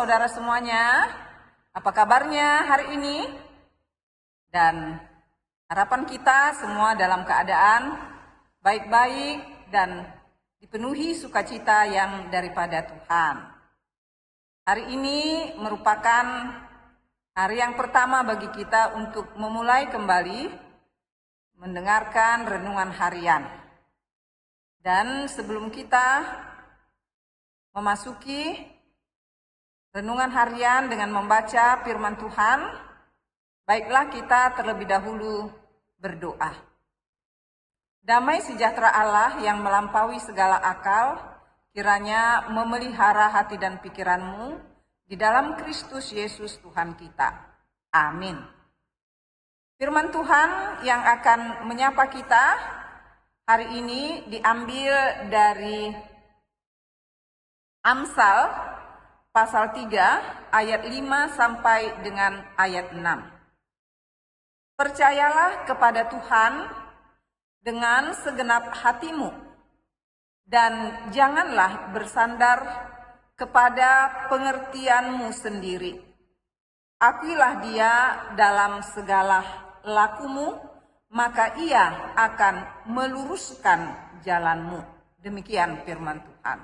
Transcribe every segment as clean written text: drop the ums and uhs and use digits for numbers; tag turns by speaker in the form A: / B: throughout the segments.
A: saudara semuanya, apa kabarnya hari ini? Dan harapan kita semua dalam keadaan baik-baik dan dipenuhi sukacita yang daripada Tuhan. Hari ini merupakan hari yang pertama bagi kita untuk memulai kembali mendengarkan renungan harian. Dan sebelum kita memasuki renungan harian dengan membaca firman Tuhan, baiklah kita terlebih dahulu berdoa. Damai sejahtera Allah yang melampaui segala akal, kiranya memelihara hati dan pikiranmu di dalam Kristus Yesus Tuhan kita. Amin. Firman Tuhan yang akan menyapa kita hari ini diambil dari Amsal pasal 3 ayat 5 sampai dengan ayat 6. Percayalah kepada Tuhan dengan segenap hatimu dan janganlah bersandar kepada pengertianmu sendiri. Akuilah Dia dalam segala lakumu, maka Ia akan meluruskan jalanmu. Demikian firman Tuhan.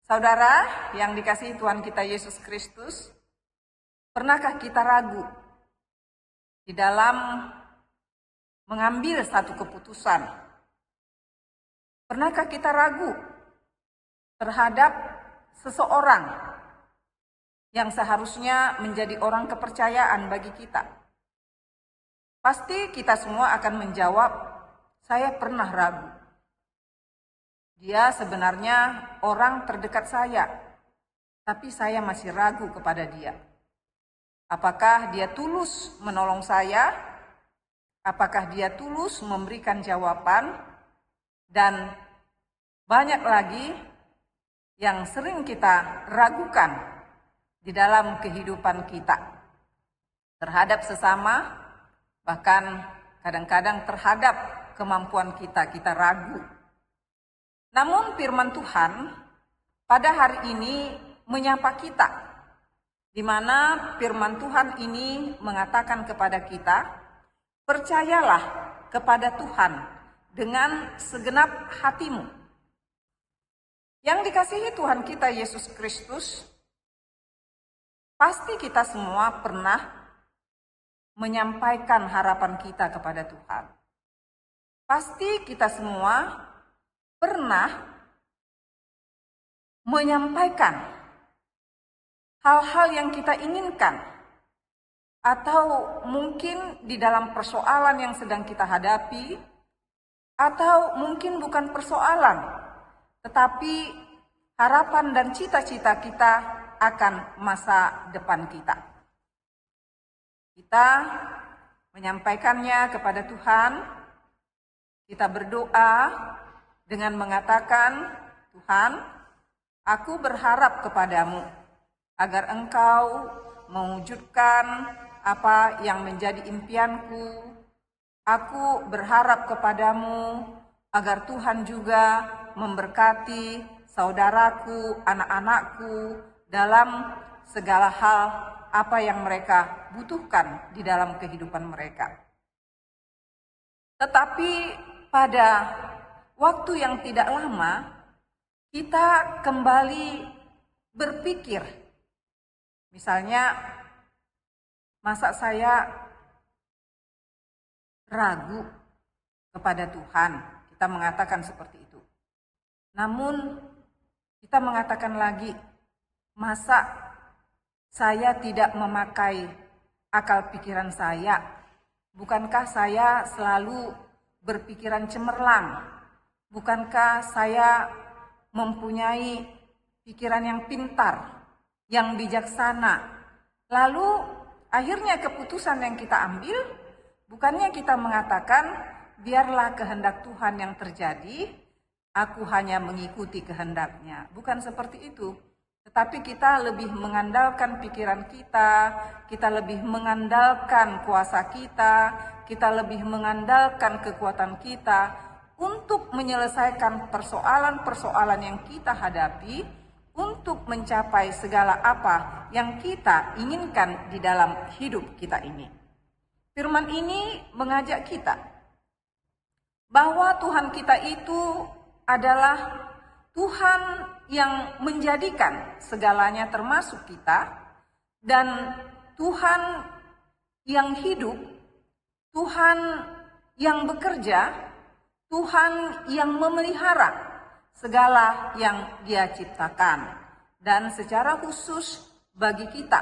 A: Saudara yang dikasihi Tuhan kita Yesus Kristus, pernahkah kita ragu di dalam mengambil satu keputusan? Pernahkah kita ragu terhadap seseorang yang seharusnya menjadi orang kepercayaan bagi kita? Pasti kita semua akan menjawab, saya pernah ragu. Dia sebenarnya orang terdekat saya, tapi saya masih ragu kepada dia. Apakah dia tulus menolong saya? Apakah dia tulus memberikan jawaban? Dan banyak lagi yang sering kita ragukan di dalam kehidupan kita. Terhadap sesama, bahkan kadang-kadang terhadap kemampuan kita ragu. Namun firman Tuhan pada hari ini menyapa kita, di mana firman Tuhan ini mengatakan kepada kita, percayalah kepada Tuhan dengan segenap hatimu. Yang dikasihi Tuhan kita Yesus Kristus, pasti kita semua pernah menyampaikan harapan kita kepada Tuhan. Pasti kita semua pernah menyampaikan hal-hal yang kita inginkan, atau mungkin di dalam persoalan yang sedang kita hadapi, atau mungkin bukan persoalan, tetapi harapan dan cita-cita kita akan masa depan kita. Kita menyampaikannya kepada Tuhan, kita berdoa dengan mengatakan, Tuhan, aku berharap kepadamu agar Engkau mewujudkan apa yang menjadi impianku. Aku berharap kepadamu agar Tuhan juga memberkati saudaraku, anak-anakku dalam segala hal apa yang mereka butuhkan di dalam kehidupan mereka. Tetapi pada waktu yang tidak lama, kita kembali berpikir, misalnya, masa saya ragu kepada Tuhan? Kita mengatakan seperti itu. Namun, kita mengatakan lagi, masa saya tidak memakai akal pikiran saya? Bukankah saya selalu berpikiran cemerlang? Bukankah saya mempunyai pikiran yang pintar, yang bijaksana? Lalu akhirnya keputusan yang kita ambil, bukannya kita mengatakan, biarlah kehendak Tuhan yang terjadi, aku hanya mengikuti kehendaknya. Bukan seperti itu. Tetapi kita lebih mengandalkan pikiran kita lebih mengandalkan kuasa kita lebih mengandalkan kekuatan kita untuk menyelesaikan persoalan-persoalan yang kita hadapi untuk mencapai segala apa yang kita inginkan di dalam hidup kita ini. Firman ini mengajak kita bahwa Tuhan kita itu adalah Tuhan yang menjadikan segalanya termasuk kita, dan Tuhan yang hidup, Tuhan yang bekerja, Tuhan yang memelihara segala yang Dia ciptakan. Dan secara khusus bagi kita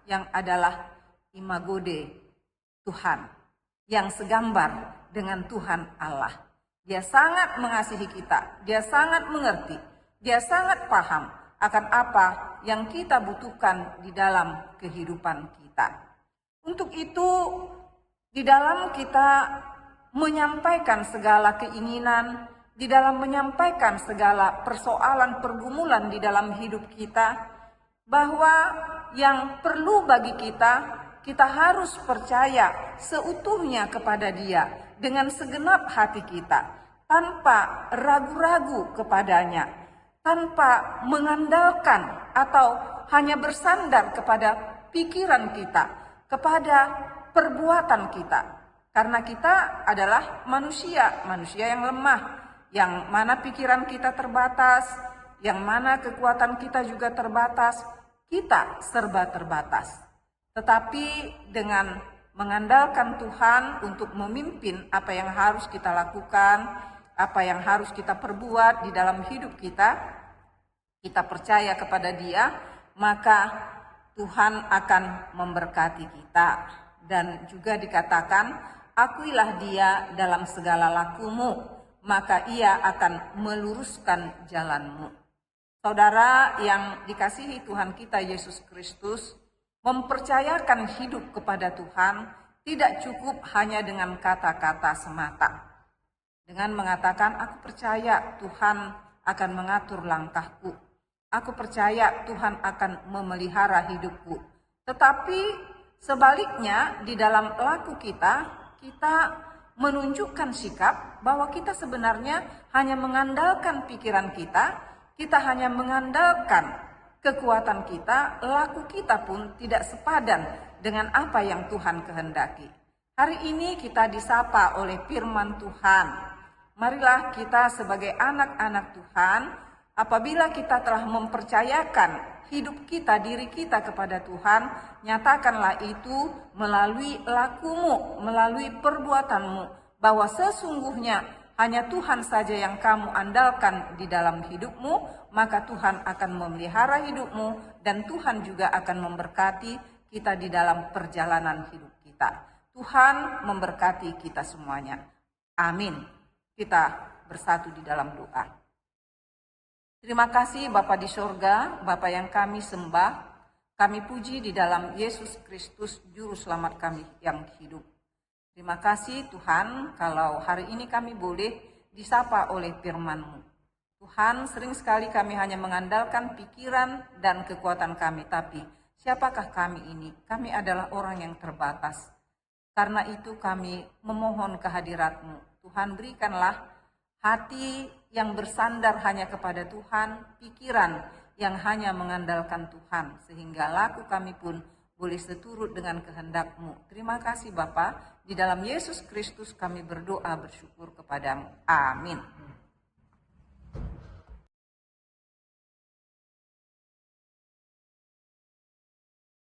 A: yang adalah imago Dei, Tuhan, yang segambar dengan Tuhan Allah. Dia sangat mengasihi kita, Dia sangat mengerti, Dia sangat paham akan apa yang kita butuhkan di dalam kehidupan kita. Untuk itu, di dalam kita menyampaikan segala keinginan, di dalam menyampaikan segala persoalan pergumulan di dalam hidup kita, bahwa yang perlu bagi kita, kita harus percaya seutuhnya kepada Dia dengan segenap hati kita, tanpa ragu-ragu kepadanya, tanpa mengandalkan atau hanya bersandar kepada pikiran kita, kepada perbuatan kita. Karena kita adalah manusia yang lemah, yang mana pikiran kita terbatas, yang mana kekuatan kita juga terbatas, kita serba terbatas. Tetapi dengan mengandalkan Tuhan untuk memimpin apa yang harus kita lakukan, apa yang harus kita perbuat di dalam hidup kita, kita percaya kepada Dia, maka Tuhan akan memberkati kita. Dan juga dikatakan, akuilah Dia dalam segala lakumu, maka Ia akan meluruskan jalanmu. Saudara yang dikasihi Tuhan kita Yesus Kristus, mempercayakan hidup kepada Tuhan tidak cukup hanya dengan kata-kata semata. Dengan mengatakan, aku percaya Tuhan akan mengatur langkahku. Aku percaya Tuhan akan memelihara hidupku. Tetapi sebaliknya di dalam laku kita menunjukkan sikap bahwa kita sebenarnya hanya mengandalkan pikiran kita, kita hanya mengandalkan kekuatan kita, laku kita pun tidak sepadan dengan apa yang Tuhan kehendaki. Hari ini kita disapa oleh firman Tuhan. Marilah kita sebagai anak-anak Tuhan, apabila kita telah mempercayakan hidup kita, diri kita kepada Tuhan, nyatakanlah itu melalui lakumu, melalui perbuatanmu, bahwa sesungguhnya hanya Tuhan saja yang kamu andalkan di dalam hidupmu, maka Tuhan akan memelihara hidupmu, dan Tuhan juga akan memberkati kita di dalam perjalanan hidup kita. Tuhan memberkati kita semuanya. Amin. Kita bersatu di dalam doa. Terima kasih Bapa di sorga, Bapa yang kami sembah, kami puji di dalam Yesus Kristus, Juru Selamat kami yang hidup. Terima kasih Tuhan, kalau hari ini kami boleh disapa oleh firman-Mu. Tuhan, sering sekali kami hanya mengandalkan pikiran dan kekuatan kami, tapi siapakah kami ini? Kami adalah orang yang terbatas. Karena itu kami memohon kehadirat-Mu. Tuhan, berikanlah hati yang bersandar hanya kepada Tuhan, pikiran yang hanya mengandalkan Tuhan, sehingga laku kami pun boleh seturut dengan kehendak-Mu. Terima kasih Bapa, di dalam Yesus Kristus kami berdoa bersyukur kepadamu. Amin.